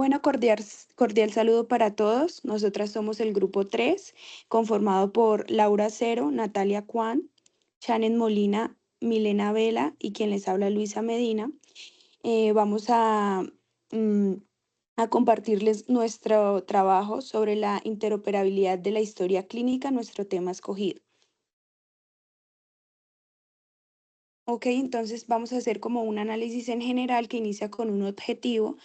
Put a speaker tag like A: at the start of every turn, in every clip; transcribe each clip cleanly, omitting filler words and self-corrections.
A: Bueno, cordial saludo para todos. Nosotras somos el grupo 3, conformado por Laura Cero, Natalia Cuan, Shannon Molina, Milena Vela y quien les habla Luisa Medina. Vamos mm, a compartirles nuestro trabajo sobre la interoperabilidad de la historia clínica, nuestro tema escogido. Ok, entonces vamos a hacer como un análisis en general que inicia con un objetivo,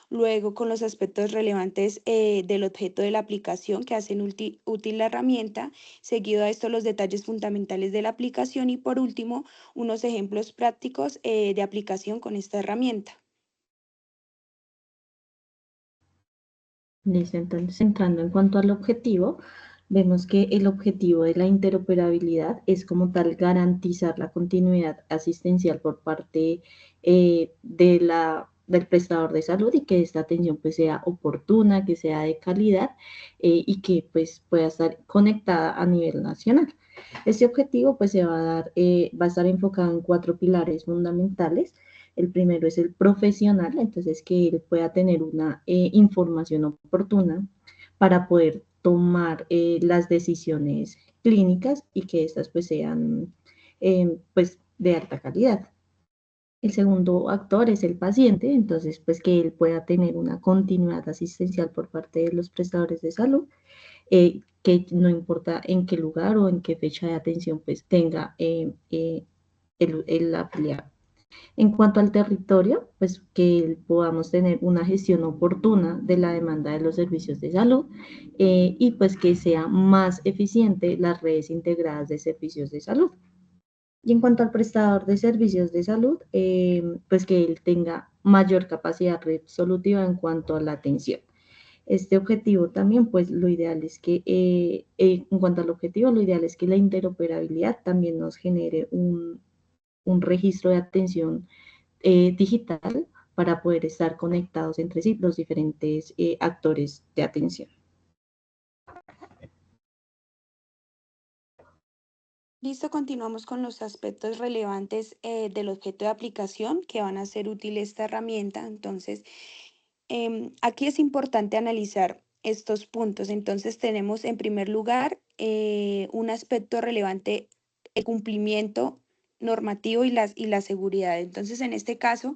A: luego con los aspectos relevantes del objeto de la aplicación que hacen útil la herramienta, seguido a esto los detalles fundamentales de la aplicación y por último unos ejemplos prácticos de aplicación con esta herramienta.
B: Listo, entonces entrando en cuanto al objetivo, vemos que el objetivo de la interoperabilidad es como tal garantizar la continuidad asistencial por parte del prestador de salud y que esta atención pues sea oportuna, que sea de calidad y que pues pueda estar conectada a nivel nacional. Este objetivo pues se va a dar, va a estar enfocado en 4 pilares fundamentales. El primero es el profesional, entonces que él pueda tener una información oportuna para poder tomar las decisiones clínicas y que éstas pues sean pues de alta calidad. El segundo actor es el paciente, entonces pues que él pueda tener una continuidad asistencial por parte de los prestadores de salud, que no importa en qué lugar o en qué fecha de atención pues tenga el afiliado. En cuanto al territorio, pues que podamos tener una gestión oportuna de la demanda de los servicios de salud y pues que sea más eficiente las redes integradas de servicios de salud. Y en cuanto al prestador de servicios de salud, pues que él tenga mayor capacidad resolutiva en cuanto a la atención. Este objetivo también, pues lo ideal es que, en cuanto al objetivo, lo ideal es que la interoperabilidad también nos genere un registro de atención digital para poder estar conectados entre sí los diferentes actores de atención.
A: Listo, continuamos con los aspectos relevantes del objeto de aplicación que van a ser útil esta herramienta. Entonces, aquí es importante analizar estos puntos. Entonces, tenemos en primer lugar un aspecto relevante, el cumplimiento normativo y la seguridad. Entonces, en este caso,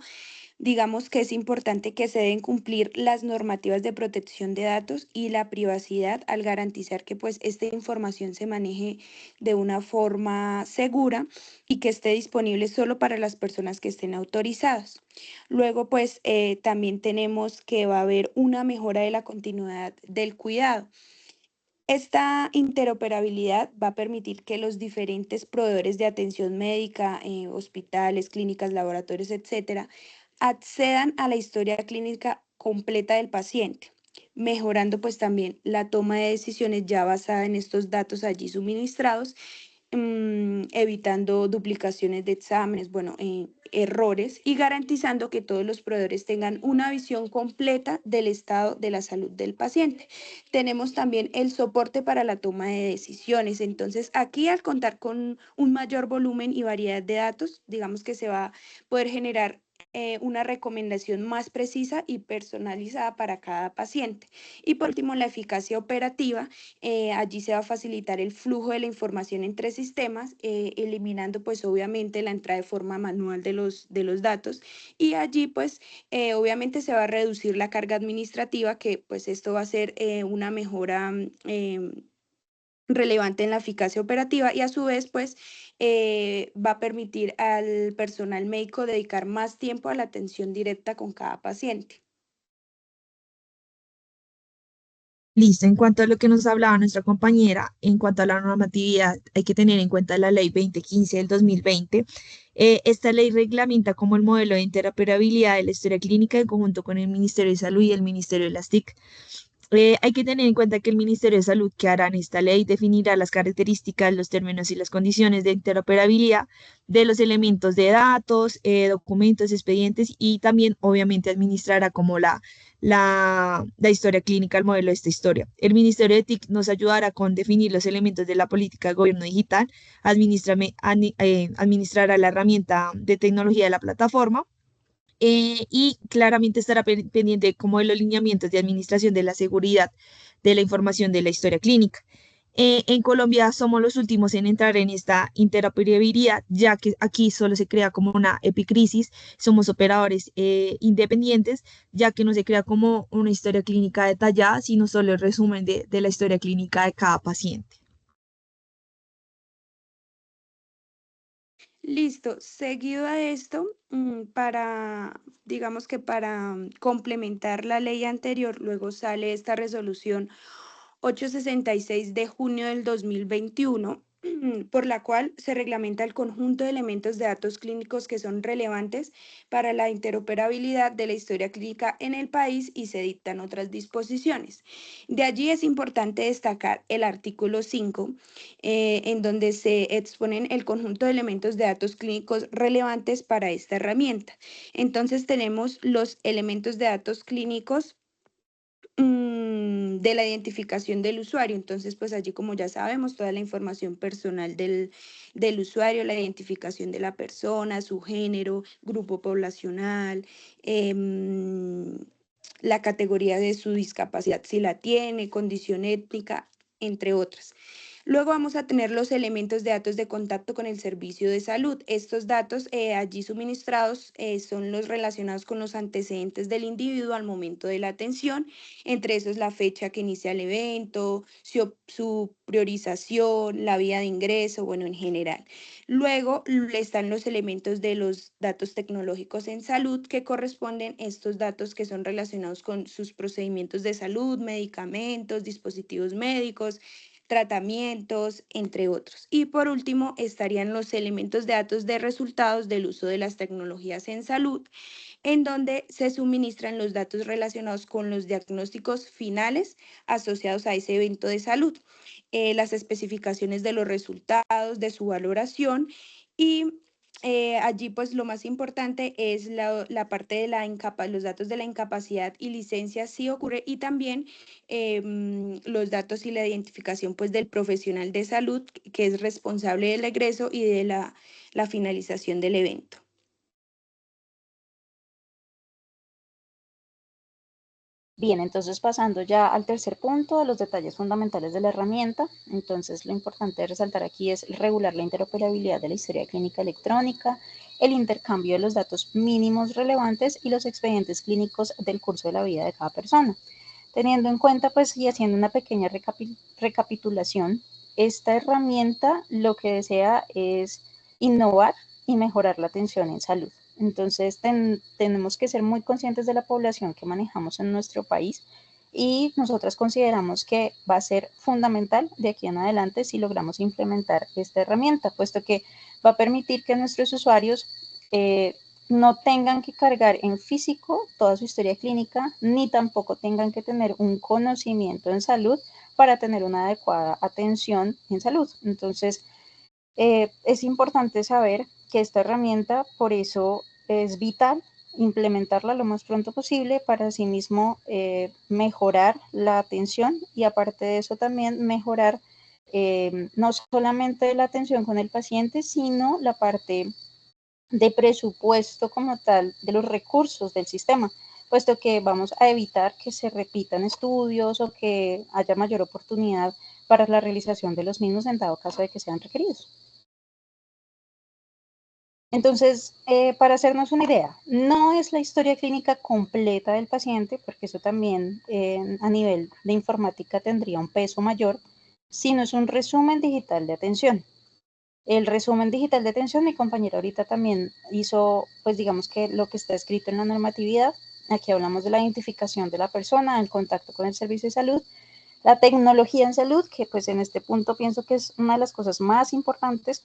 A: digamos que es importante que se deben cumplir las normativas de protección de datos y la privacidad al garantizar que pues esta información se maneje de una forma segura y que esté disponible solo para las personas que estén autorizadas. Luego pues también tenemos que va a haber una mejora de la continuidad del cuidado. Esta interoperabilidad va a permitir que los diferentes proveedores de atención médica, hospitales, clínicas, laboratorios, etcétera, accedan a la historia clínica completa del paciente, mejorando pues también la toma de decisiones ya basada en estos datos allí suministrados, evitando duplicaciones de exámenes, bueno, errores y garantizando que todos los proveedores tengan una visión completa del estado de la salud del paciente. Tenemos también el soporte para la toma de decisiones. Entonces, aquí al contar con un mayor volumen y variedad de datos, digamos que se va a poder generar una recomendación más precisa y personalizada para cada paciente. Y por último, la eficacia operativa. Allí se va a facilitar el flujo de la información entre sistemas, eliminando pues obviamente la entrada de forma manual de los datos. Y allí pues obviamente se va a reducir la carga administrativa, que pues esto va a ser una mejora relevante en la eficacia operativa y a su vez pues va a permitir al personal médico dedicar más tiempo a la atención directa con cada paciente.
C: Listo, en cuanto a lo que nos hablaba nuestra compañera, en cuanto a la normatividad, hay que tener en cuenta la ley 2015 del 2020. Esta ley reglamenta como el modelo de interoperabilidad de la historia clínica en conjunto con el Ministerio de Salud y el Ministerio de las TIC. Hay que tener en cuenta que el Ministerio de Salud que hará en esta ley definirá las características, los términos y las condiciones de interoperabilidad de los elementos de datos, documentos, expedientes y también obviamente administrará como la historia clínica, el modelo de esta historia. El Ministerio de TIC nos ayudará con definir los elementos de la política de gobierno digital, administrará la herramienta de tecnología de la plataforma y claramente estará pendiente como de los lineamientos de administración de la seguridad de la información de la historia clínica. En Colombia somos los últimos en entrar en esta interoperabilidad, ya que aquí solo se crea como una epicrisis, somos operadores independientes, ya que no se crea como una historia clínica detallada, sino solo el resumen de la historia clínica de cada paciente.
A: Listo. Seguido a esto, digamos que para complementar la ley anterior, luego sale esta resolución 866 de junio del 2021, por la cual se reglamenta el conjunto de elementos de datos clínicos que son relevantes para la interoperabilidad de la historia clínica en el país y se dictan otras disposiciones. De allí es importante destacar el artículo 5, en donde se exponen el conjunto de elementos de datos clínicos relevantes para esta herramienta. Entonces tenemos los elementos de datos clínicos de la identificación del usuario. Entonces, pues allí, como ya sabemos, toda la información personal del usuario, la identificación de la persona, su género, grupo poblacional, em, la categoría de su discapacidad, si la tiene, condición étnica, entre otras. Luego vamos a tener los elementos de datos de contacto con el servicio de salud. Estos datos allí suministrados son los relacionados con los antecedentes del individuo al momento de la atención, entre esos la fecha que inicia el evento, su priorización, la vía de ingreso, bueno, en general. Luego están los elementos de los datos tecnológicos en salud que corresponden a estos datos que son relacionados con sus procedimientos de salud, medicamentos, dispositivos médicos, tratamientos, entre otros. Y por último, estarían los elementos de datos de resultados del uso de las tecnologías en salud, en donde se suministran los datos relacionados con los diagnósticos finales asociados a ese evento de salud, las especificaciones de los resultados, de su valoración y allí pues lo más importante es la parte de los datos de la incapacidad y licencia si ocurre y también los datos y la identificación pues del profesional de salud que es responsable del egreso y de la finalización del evento.
D: Bien, entonces pasando ya al tercer punto, de los detalles fundamentales de la herramienta. Entonces, lo importante de resaltar aquí es regular la interoperabilidad de la historia clínica electrónica, el intercambio de los datos mínimos relevantes y los expedientes clínicos del curso de la vida de cada persona. Teniendo en cuenta, pues, y haciendo una pequeña recapitulación, esta herramienta lo que desea es innovar y mejorar la atención en salud. Entonces, tenemos que ser muy conscientes de la población que manejamos en nuestro país y nosotras consideramos que va a ser fundamental de aquí en adelante si logramos implementar esta herramienta, puesto que va a permitir que nuestros usuarios no tengan que cargar en físico toda su historia clínica, ni tampoco tengan que tener un conocimiento en salud para tener una adecuada atención en salud. Entonces, es importante saber que esta herramienta, por eso es vital implementarla lo más pronto posible para asimismo mejorar la atención y aparte de eso también mejorar no solamente la atención con el paciente, sino la parte de presupuesto como tal de los recursos del sistema, puesto que vamos a evitar que se repitan estudios o que haya mayor oportunidad para la realización de los mismos en dado caso de que sean requeridos. Entonces, para hacernos una idea, no es la historia clínica completa del paciente, porque eso también a nivel de informática tendría un peso mayor, sino es un resumen digital de atención. El resumen digital de atención, mi compañera ahorita también hizo, pues digamos que lo que está escrito en la normatividad. Aquí hablamos de la identificación de la persona, el contacto con el servicio de salud, la tecnología en salud, que pues en este punto pienso que es una de las cosas más importantes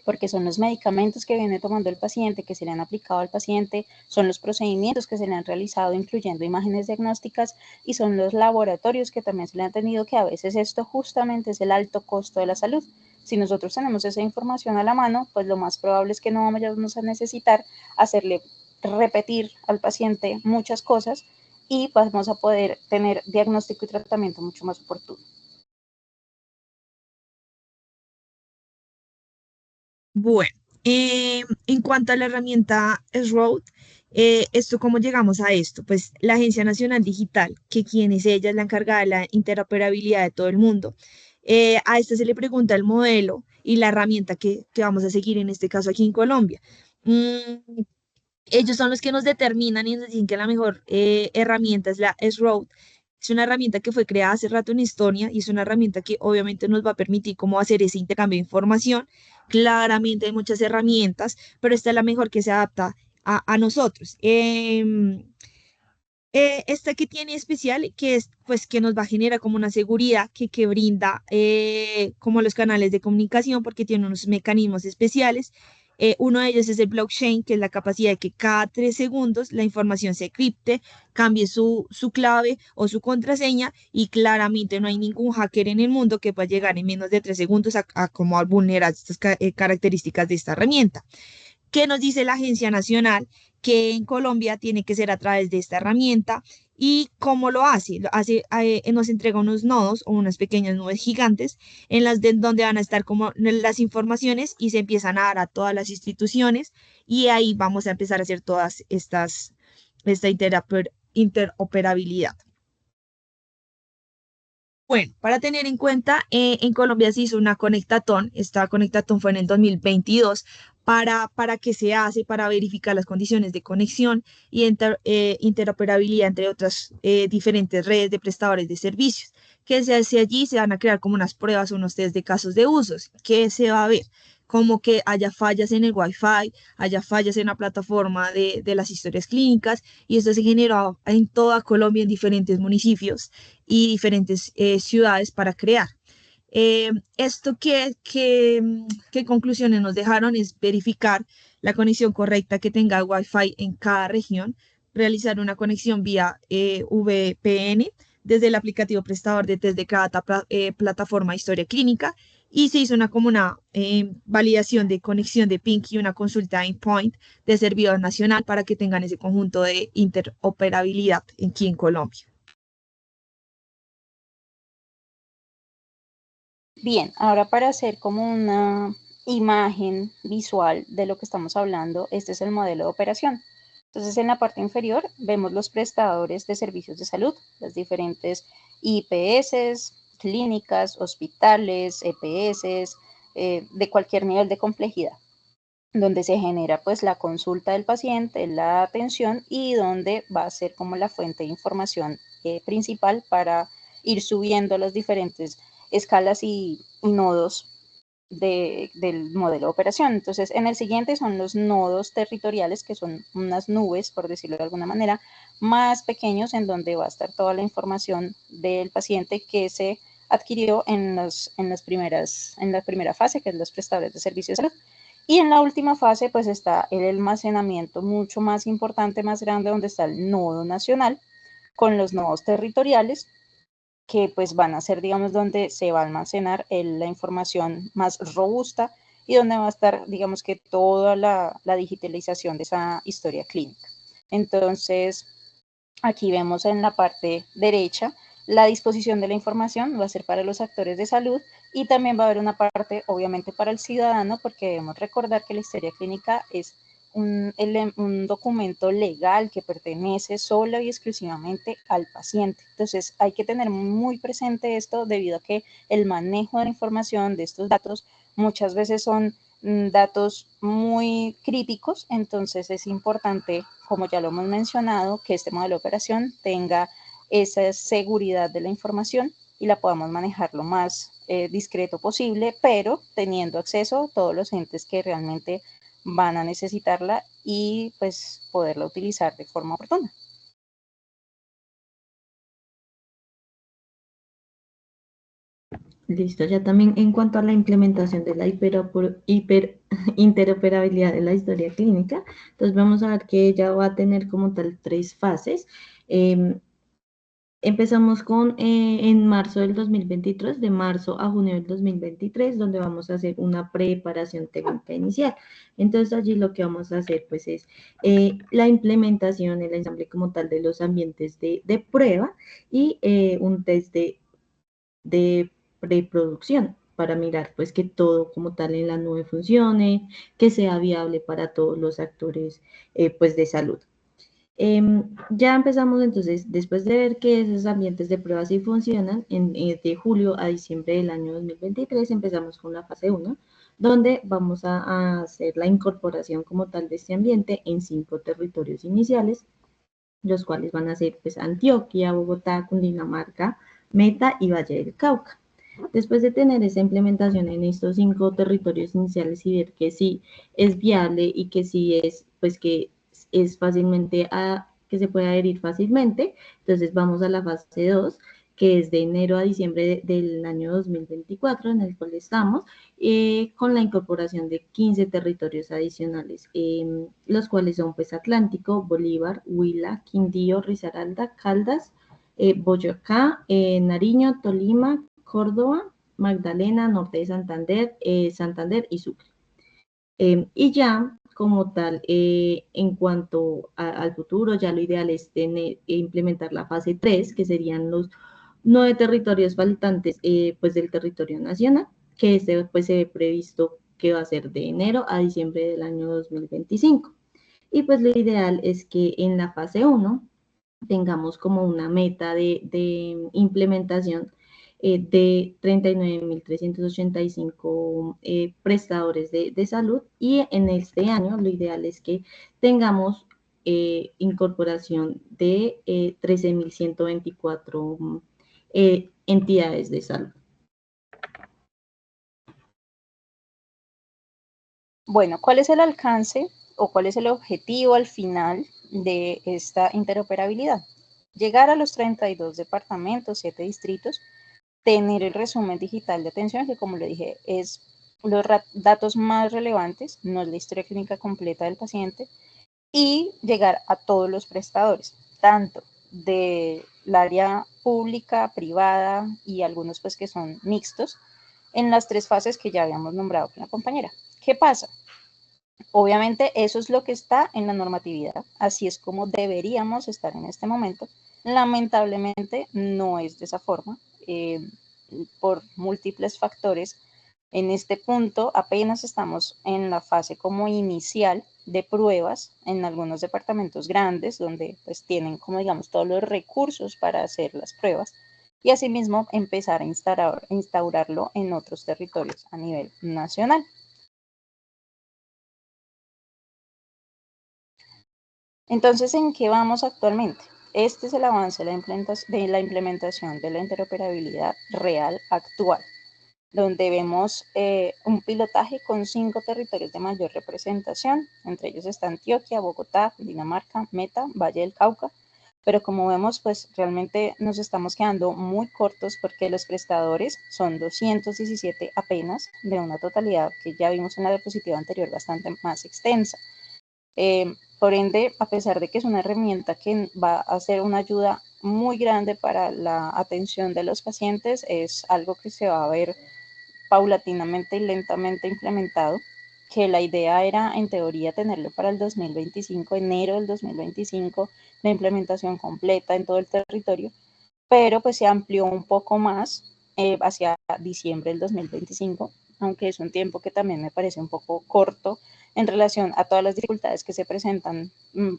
D: porque son los medicamentos que viene tomando el paciente, que se le han aplicado al paciente, son los procedimientos que se le han realizado, incluyendo imágenes diagnósticas, y son los laboratorios que también se le han tenido, que a veces esto justamente es el alto costo de la salud. Si nosotros tenemos esa información a la mano, pues lo más probable es que no vamos a necesitar hacerle repetir al paciente muchas cosas y vamos a poder tener diagnóstico y tratamiento mucho más oportuno.
C: Bueno, En cuanto a la herramienta SROAD, esto, ¿cómo llegamos a esto? Pues la Agencia Nacional Digital, que quien es ella, es la encargada de la interoperabilidad de todo el mundo. A esta se le pregunta el modelo y la herramienta que vamos a seguir en este caso aquí en Colombia. Mm, Ellos son los que nos determinan y nos dicen que la mejor herramienta es la S-Road. Es una herramienta que fue creada hace rato en Estonia y es una herramienta que obviamente nos va a permitir cómo hacer ese intercambio de información. Claramente hay muchas herramientas, pero esta es la mejor que se adapta a nosotros. Esta que tiene especial, que es pues que nos va a generar como una seguridad que brinda como los canales de comunicación porque tiene unos mecanismos especiales. Uno de ellos es el blockchain, que es la capacidad de que cada 3 segundos la información se cripte, cambie su clave o su contraseña y claramente no hay ningún hacker en el mundo que pueda llegar en menos de 3 segundos a como a vulnerar estas características de esta herramienta. ¿Qué nos dice la Agencia Nacional? Que en Colombia tiene que ser a través de esta herramienta. ¿Y cómo lo hace? Nos entrega unos nodos o unas pequeñas nubes gigantes en donde van a estar como las informaciones y se empiezan a dar a todas las instituciones y ahí vamos a empezar a hacer esta interoperabilidad. Bueno, para tener en cuenta, en Colombia se hizo una conectatón. Esta conectatón fue en el 2022. ¿Para qué se hace? Para verificar las condiciones de conexión y interoperabilidad entre otras diferentes redes de prestadores de servicios. ¿Qué se hace allí? Se van a crear como unas pruebas, unos test de casos de usos. ¿Qué se va a ver? Como que haya fallas en el Wi-Fi, haya fallas en la plataforma de las historias clínicas, y esto se generó en toda Colombia, en diferentes municipios y diferentes ciudades para crear. Esto ¿qué conclusiones nos dejaron? Es verificar la conexión correcta que tenga Wi-Fi en cada región, realizar una conexión vía VPN desde el aplicativo prestador de test de cada plataforma de historia clínica, y se hizo como una validación de conexión de PINK y una consulta endpoint de servidor nacional para que tengan ese conjunto de interoperabilidad aquí en Colombia.
D: Bien, ahora para hacer como una imagen visual de lo que estamos hablando, este es el modelo de operación. Entonces, en la parte inferior vemos los prestadores de servicios de salud, las diferentes IPS, clínicas, hospitales, EPS, de cualquier nivel de complejidad, donde se genera pues la consulta del paciente, la atención y donde va a ser como la fuente de información principal para ir subiendo las diferentes escalas y nodos del modelo de operación. Entonces, en el siguiente son los nodos territoriales, que son unas nubes, por decirlo de alguna manera, más pequeños, en donde va a estar toda la información del paciente que se adquirió en la primera fase, que es los prestadores de servicios de salud. Y en la última fase, pues está el almacenamiento mucho más importante, más grande, donde está el nodo nacional con los nodos territoriales, que pues van a ser, digamos, donde se va a almacenar la información más robusta y donde va a estar, digamos, que toda la digitalización de esa historia clínica. Entonces, aquí vemos en la parte derecha la disposición de la información va a ser para los actores de salud y también va a haber una parte, obviamente, para el ciudadano, porque debemos recordar que la historia clínica es un documento legal que pertenece solo y exclusivamente al paciente. Entonces, hay que tener muy presente esto debido a que el manejo de la información de estos datos muchas veces son datos muy críticos, entonces es importante, como ya lo hemos mencionado, que este modelo de operación tenga esa seguridad de la información y la podamos manejar lo más discreto posible, pero teniendo acceso a todos los entes que realmente van a necesitarla y pues poderla utilizar de forma oportuna.
B: Listo, ya también en cuanto a la implementación de la interoperabilidad de la historia clínica, entonces vamos a ver que ella va a tener como tal 3 fases. Empezamos en marzo del 2023, de marzo a junio del 2023, donde vamos a hacer una preparación técnica inicial. Entonces allí lo que vamos a hacer pues es la implementación, el ensamble como tal de los ambientes de prueba y un test de preproducción para mirar pues que todo como tal en la nube funcione, que sea viable para todos los actores pues de salud. Ya empezamos entonces, después de ver que esos ambientes de prueba sí funcionan, de julio a diciembre del año 2023 empezamos con la fase 1, donde vamos a hacer la incorporación como tal de este ambiente en 5 territorios iniciales, los cuales van a ser pues Antioquia, Bogotá, Cundinamarca, Meta y Valle del Cauca. Después de tener esa implementación en estos 5 territorios iniciales y ver que sí es viable y que sí es, pues que es fácilmente, que se puede adherir fácilmente, entonces vamos a la fase 2, que es de enero a diciembre del año 2024, en el cual estamos, con la incorporación de 15 territorios adicionales, los cuales son pues Atlántico, Bolívar, Huila, Quindío, Risaralda, Caldas, Boyacá, Nariño, Tolima, Córdoba, Magdalena, Norte de Santander, Santander y Sucre. Y ya como tal, en cuanto al futuro, ya lo ideal es implementar la fase 3, que serían los 9 territorios faltantes pues del territorio nacional, que este pues se ve previsto que va a ser de enero a diciembre del año 2025. Y pues lo ideal es que en la fase 1 tengamos como una meta de implementación de 39.385 prestadores de salud, y en este año lo ideal es que tengamos incorporación de 13.124 entidades de salud.
D: Bueno, ¿cuál es el alcance o cuál es el objetivo al final de esta interoperabilidad? Llegar a los 32 departamentos, 7 distritos, tener el resumen digital de atención, que como le dije, es los datos más relevantes, no es la historia clínica completa del paciente, y llegar a todos los prestadores, tanto del área pública, privada y algunos pues que son mixtos, en las 3 fases que ya habíamos nombrado con la compañera. ¿Qué pasa? Obviamente eso es lo que está en la normatividad, así es como deberíamos estar en este momento. Lamentablemente no es de esa forma, por múltiples factores. En este punto apenas estamos en la fase como inicial de pruebas en algunos departamentos grandes donde pues tienen como digamos todos los recursos para hacer las pruebas, y asimismo empezar a instaurarlo en otros territorios a nivel nacional. Entonces, ¿en qué vamos actualmente? Este es el avance de la implementación de la interoperabilidad real actual, donde vemos un pilotaje con 5 territorios de mayor representación. Entre ellos está Antioquia, Bogotá, Dinamarca, Meta, Valle del Cauca. Pero como vemos, pues realmente nos estamos quedando muy cortos porque los prestadores son 217 apenas, de una totalidad que ya vimos en la diapositiva anterior bastante más extensa. Por ende, a pesar de que es una herramienta que va a ser una ayuda muy grande para la atención de los pacientes, es algo que se va a ver paulatinamente y lentamente implementado, que la idea era en teoría tenerlo para el 2025, enero del 2025, la implementación completa en todo el territorio, pero pues se amplió un poco más hacia diciembre del 2025, aunque es un tiempo que también me parece un poco corto en relación a todas las dificultades que se presentan,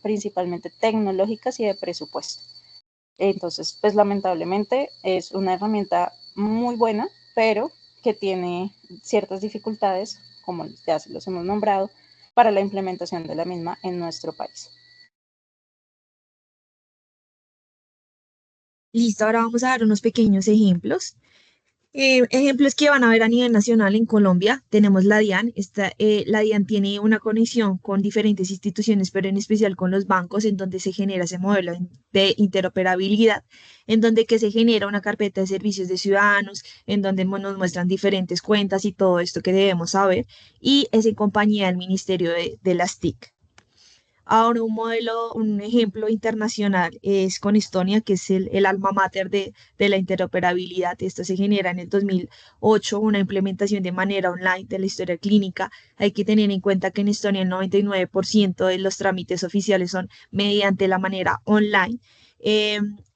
D: principalmente tecnológicas y de presupuesto. Entonces, pues lamentablemente es una herramienta muy buena, pero que tiene ciertas dificultades, como ya se los hemos nombrado, para la implementación de la misma en nuestro país.
C: Listo, ahora vamos a dar unos pequeños ejemplos. Ejemplos que van a ver a nivel nacional en Colombia. Tenemos la DIAN. La DIAN tiene una conexión con diferentes instituciones, pero en especial con los bancos, en donde se genera ese modelo de interoperabilidad, en donde que se genera una carpeta de servicios de ciudadanos, en donde nos muestran diferentes cuentas y todo esto que debemos saber, y es en compañía del Ministerio de las TIC. Ahora un ejemplo internacional es con Estonia, que es el alma mater de la interoperabilidad. Esto se genera en el 2008, una implementación de manera online de la historia clínica. Hay que tener en cuenta que en Estonia el 99% de los trámites oficiales son mediante la manera online.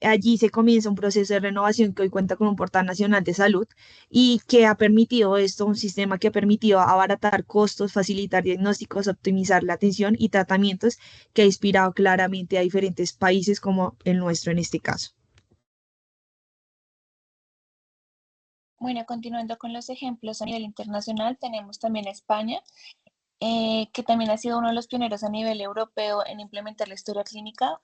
C: Allí se comienza un proceso de renovación que hoy cuenta con un portal nacional de salud y que ha permitido esto, un sistema que ha permitido abaratar costos, facilitar diagnósticos, optimizar la atención y tratamientos, que ha inspirado claramente a diferentes países como el nuestro en este caso.
E: Bueno, continuando con los ejemplos a nivel internacional, tenemos también a España, que también ha sido uno de los pioneros a nivel europeo en implementar la historia clínica.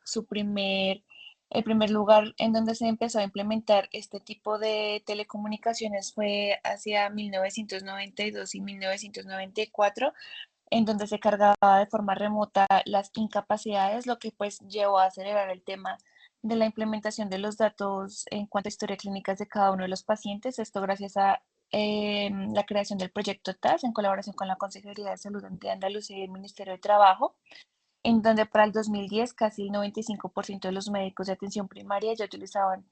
E: El primer lugar en donde se empezó a implementar este tipo de telecomunicaciones fue hacia 1992 y 1994, en donde se cargaba de forma remota las incapacidades, lo que pues llevó a acelerar el tema de la implementación de los datos en cuanto a historia clínica de cada uno de los pacientes. Esto gracias a la creación del proyecto TAS en colaboración con la Consejería de Salud de Andalucía y el Ministerio de Trabajo, en donde para el 2010 casi el 95% de los médicos de atención primaria ya utilizaban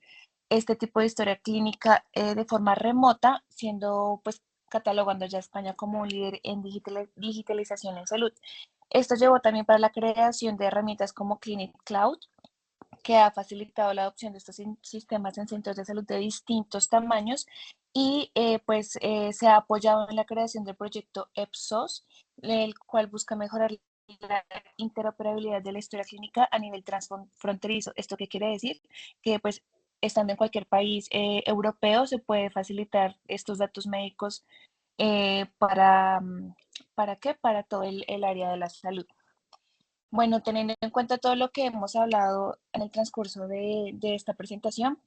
E: este tipo de historia clínica de forma remota, siendo pues catalogando ya a España como un líder en digitalización en salud. Esto llevó también para la creación de herramientas como Clinic Cloud, que ha facilitado la adopción de estos sistemas en centros de salud de distintos tamaños y se ha apoyado en la creación del proyecto EPSOS, el cual busca mejorar la interoperabilidad de la historia clínica a nivel transfronterizo. ¿Esto qué quiere decir? Que pues estando en cualquier país europeo se puede facilitar estos datos médicos ¿para qué? Para todo el área de la salud. Bueno, teniendo en cuenta todo lo que hemos hablado en el transcurso de esta presentación,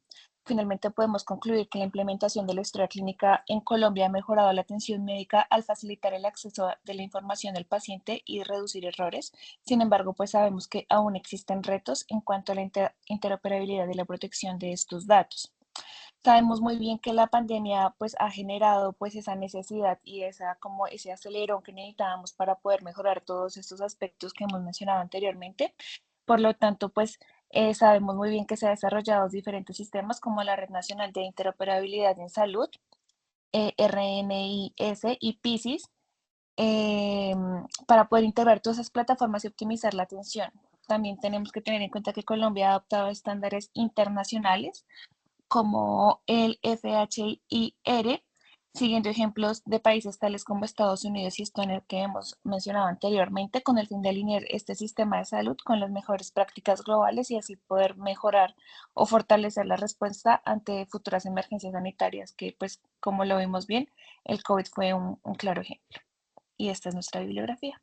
E: finalmente podemos concluir que la implementación de la historia clínica en Colombia ha mejorado la atención médica al facilitar el acceso de la información del paciente y reducir errores. Sin embargo, pues sabemos que aún existen retos en cuanto a la interoperabilidad y la protección de estos datos. Sabemos muy bien que la pandemia pues ha generado pues esa necesidad y esa como ese acelerón que necesitábamos para poder mejorar todos estos aspectos que hemos mencionado anteriormente. Por lo tanto, pues sabemos muy bien que se han desarrollado diferentes sistemas como la Red Nacional de Interoperabilidad en Salud, RNIS y PISIS, para poder integrar todas esas plataformas y optimizar la atención. También tenemos que tener en cuenta que Colombia ha adoptado estándares internacionales como el FHIR, siguiendo ejemplos de países tales como Estados Unidos y Estonia que hemos mencionado anteriormente, con el fin de alinear este sistema de salud con las mejores prácticas globales y así poder mejorar o fortalecer la respuesta ante futuras emergencias sanitarias, que pues como lo vimos bien, el COVID fue un claro ejemplo. Y esta es nuestra bibliografía.